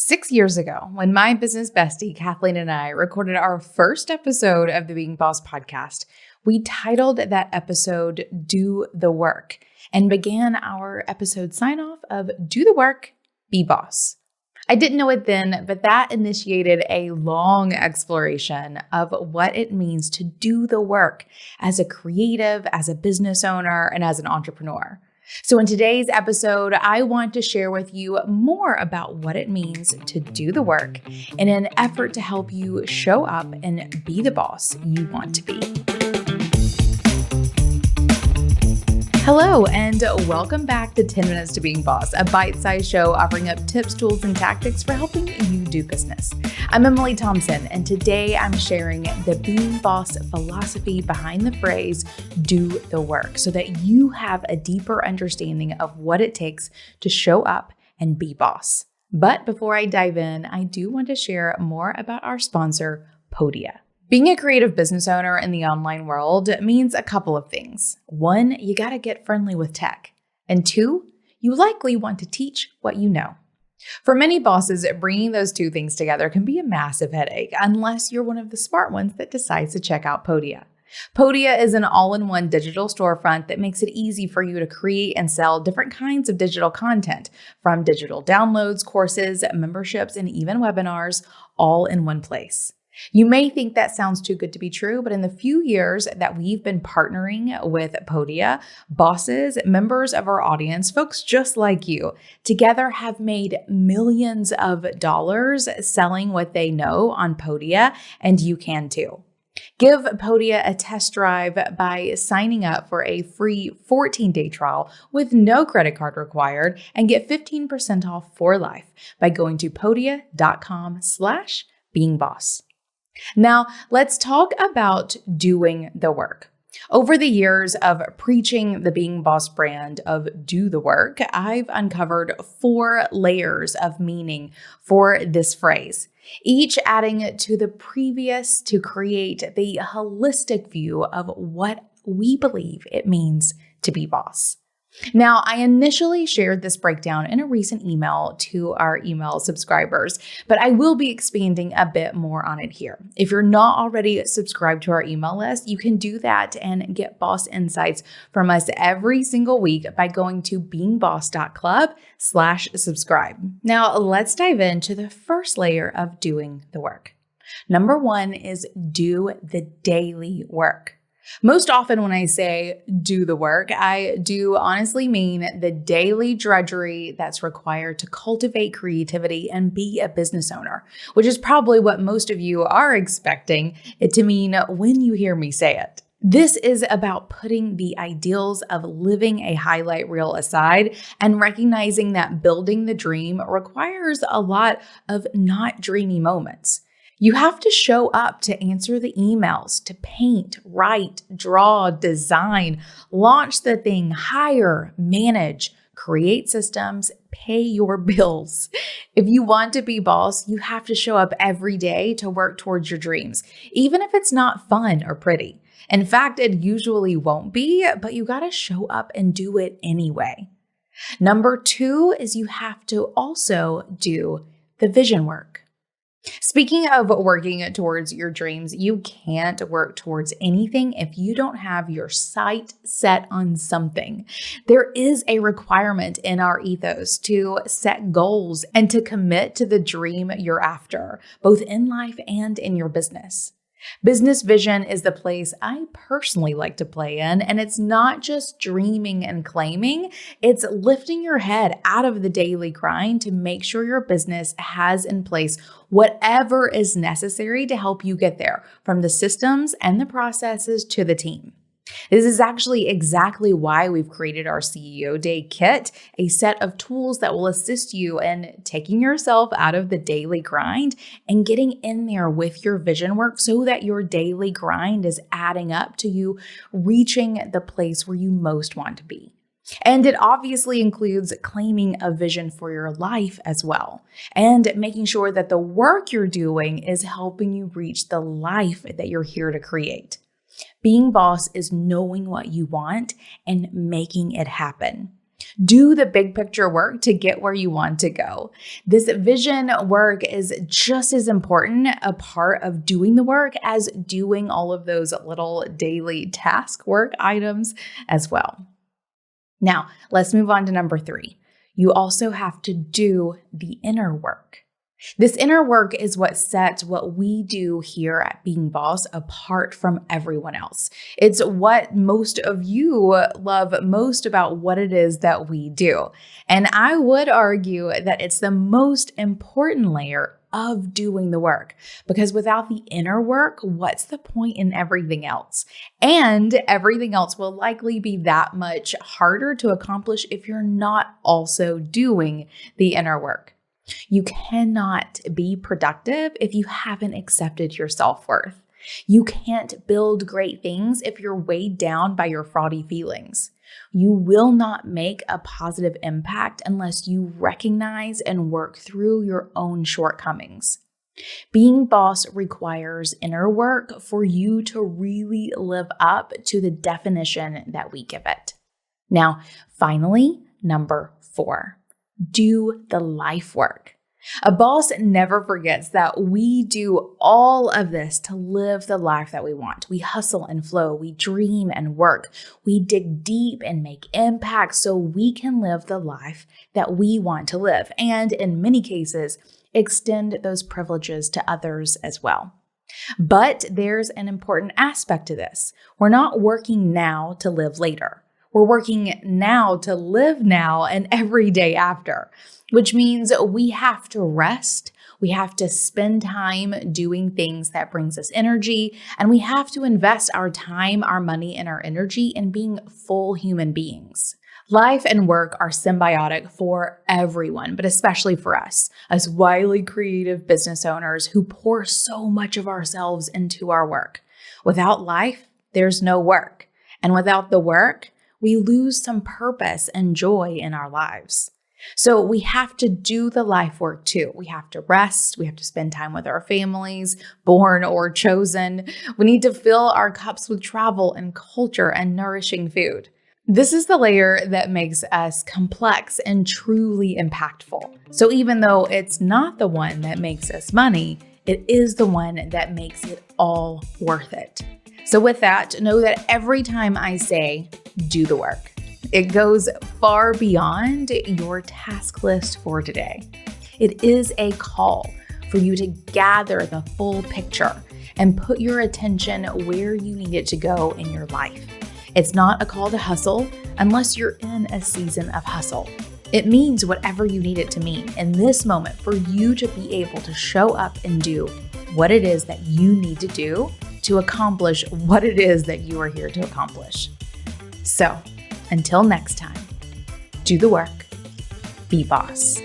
6 years ago, when my business bestie, Kathleen, and I recorded our first episode of the Being Boss podcast, we titled that episode Do the Work and began our episode sign off of Do the Work, Be Boss. I didn't know it then, but that initiated a long exploration of what it means to do the work as a creative, as a business owner, and as an entrepreneur. So in today's episode, I want to share with you more about what it means to do the work in an effort to help you show up and be the boss you want to be. Hello, and welcome back to 10 Minutes to Being Boss, a bite-sized show offering up tips, tools, and tactics for helping you do business. I'm Emily Thompson, and today I'm sharing the Being Boss philosophy behind the phrase, do the work, so that you have a deeper understanding of what it takes to show up and be boss. But before I dive in, I do want to share more about our sponsor, Podia. Being a creative business owner in the online world means a couple of things. One, you got to get friendly with tech. And two, you likely want to teach what you know. For many bosses, bringing those two things together can be a massive headache unless you're one of the smart ones that decides to check out Podia. Podia is an all-in-one digital storefront that makes it easy for you to create and sell different kinds of digital content, from digital downloads, courses, memberships, and even webinars, all in one place. You may think that sounds too good to be true, but in the few years that we've been partnering with Podia, bosses, members of our audience, folks just like you, together have made millions of dollars selling what they know on Podia, and you can too. Give Podia a test drive by signing up for a free 14-day trial with no credit card required and get 15% off for life by going to podia.com/beingboss. Now, let's talk about doing the work. Over the years of preaching the Being Boss brand of do the work, I've uncovered 4 layers of meaning for this phrase, each adding to the previous to create the holistic view of what we believe it means to be boss. Now, I initially shared this breakdown in a recent email to our email subscribers, but I will be expanding a bit more on it here. If you're not already subscribed to our email list, you can do that and get boss insights from us every single week by going to beingboss.club/subscribe. Now, let's dive into the first layer of doing the work. Number 1 is do the daily work. Most often when I say do the work, I do honestly mean the daily drudgery that's required to cultivate creativity and be a business owner, which is probably what most of you are expecting it to mean when you hear me say it. This is about putting the ideals of living a highlight reel aside and recognizing that building the dream requires a lot of not dreamy moments. You have to show up to answer the emails, to paint, write, draw, design, launch the thing, hire, manage, create systems, pay your bills. If you want to be boss, you have to show up every day to work towards your dreams, even if it's not fun or pretty. In fact, it usually won't be, but you got to show up and do it anyway. Number 2 is you have to also do the vision work. Speaking of working towards your dreams, you can't work towards anything if you don't have your sight set on something. There is a requirement in our ethos to set goals and to commit to the dream you're after, both in life and in your business. Business vision is the place I personally like to play in, and it's not just dreaming and claiming, it's lifting your head out of the daily grind to make sure your business has in place whatever is necessary to help you get there, from the systems and the processes to the team. This is actually exactly why we've created our CEO Day Kit, a set of tools that will assist you in taking yourself out of the daily grind and getting in there with your vision work so that your daily grind is adding up to you reaching the place where you most want to be. And it obviously includes claiming a vision for your life as well, and making sure that the work you're doing is helping you reach the life that you're here to create. Being boss is knowing what you want and making it happen. Do the big picture work to get where you want to go. This vision work is just as important a part of doing the work as doing all of those little daily task work items as well. Now, let's move on to number 3. You also have to do the inner work. This inner work is what sets what we do here at Being Boss apart from everyone else. It's what most of you love most about what it is that we do. And I would argue that it's the most important layer of doing the work, because without the inner work, what's the point in everything else? And everything else will likely be that much harder to accomplish if you're not also doing the inner work. You cannot be productive if you haven't accepted your self-worth. You can't build great things if you're weighed down by your fraudy feelings. You will not make a positive impact unless you recognize and work through your own shortcomings. Being boss requires inner work for you to really live up to the definition that we give it. Now, finally, number 4. Do the life work. A boss never forgets that we do all of this to live the life that we want. We hustle and flow, we dream and work, we dig deep and make impact so we can live the life that we want to live, and in many cases, extend those privileges to others as well. But there's an important aspect to this. We're not working now to live later. We're working now to live now and every day after, which means we have to rest, we have to spend time doing things that brings us energy, and we have to invest our time, our money, and our energy in being full human beings. Life and work are symbiotic for everyone, but especially for us, as wildly creative business owners who pour so much of ourselves into our work. Without life, there's no work. And without the work, we lose some purpose and joy in our lives. So we have to do the life work too. We have to rest. We have to spend time with our families, born or chosen. We need to fill our cups with travel and culture and nourishing food. This is the layer that makes us complex and truly impactful. So even though it's not the one that makes us money, it is the one that makes it all worth it. So with that, know that every time I say, do the work, it goes far beyond your task list for today. It is a call for you to gather the full picture and put your attention where you need it to go in your life. It's not a call to hustle unless you're in a season of hustle. It means whatever you need it to mean in this moment for you to be able to show up and do what it is that you need to do to accomplish what it is that you are here to accomplish. So, until next time, do the work, be boss.